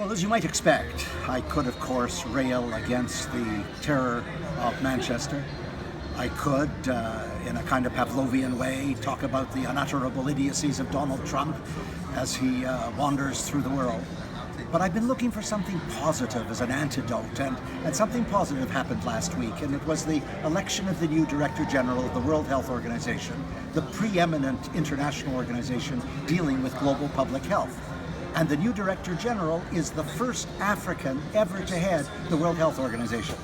Well, as you might expect, I could, of course, rail against the terror of Manchester. I could, in a kind of Pavlovian way, talk about the unutterable idiocies of Donald Trump as he wanders through the world. But I've been looking for something positive as an antidote, and something positive happened last week, and it was the election of the new Director General of the World Health Organization, the preeminent international organization dealing with global public health. And the new Director General is the first African ever to head the World Health Organization,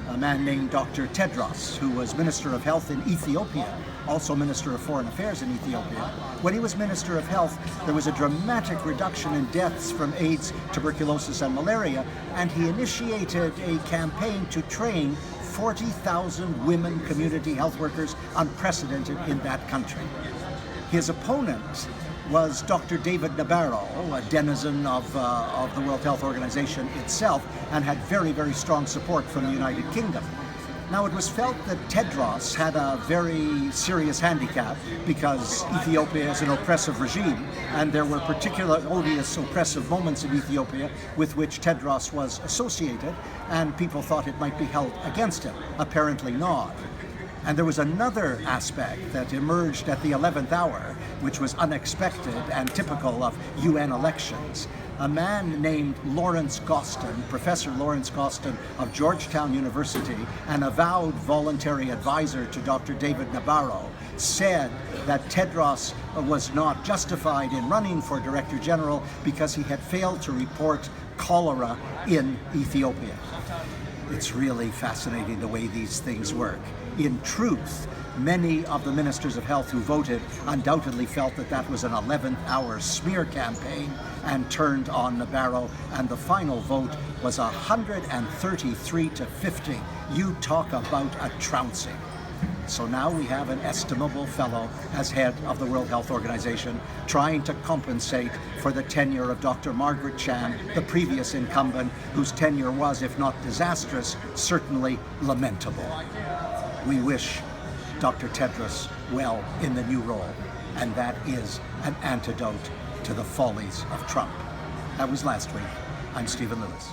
a man named Dr. Tedros, who was Minister of Health in Ethiopia, also Minister of Foreign Affairs in Ethiopia. When he was Minister of Health, there was a dramatic reduction in deaths from AIDS, tuberculosis, and malaria, and he initiated a campaign to train 40,000 women community health workers, unprecedented in that country. His opponent was Dr. David Nabarro, a denizen of the World Health Organization itself, and had very, very strong support from the United Kingdom. Now, it was felt that Tedros had a very serious handicap because Ethiopia is an oppressive regime, and there were particular odious, oppressive moments in Ethiopia with which Tedros was associated, and people thought it might be held against him. Apparently not. And there was another aspect that emerged at the 11th hour, which was unexpected and typical of UN elections. A man named Lawrence Gostin, Professor Lawrence Gostin of Georgetown University, an avowed voluntary advisor to Dr. David Nabarro, said that Tedros was not justified in running for Director General because he had failed to report cholera in Ethiopia. It's really fascinating the way these things work. In truth, many of the ministers of health who voted undoubtedly felt that that was an 11th hour smear campaign and turned on Nabarro, and the final vote was 133 to 50. You talk about a trouncing. So now we have an estimable fellow as head of the World Health Organization trying to compensate for the tenure of Dr. Margaret Chan, the previous incumbent, whose tenure was, if not disastrous, certainly lamentable. We wish Dr. Tedros well in the new role, and that is an antidote to the follies of Trump. That was last week. I'm Stephen Lewis.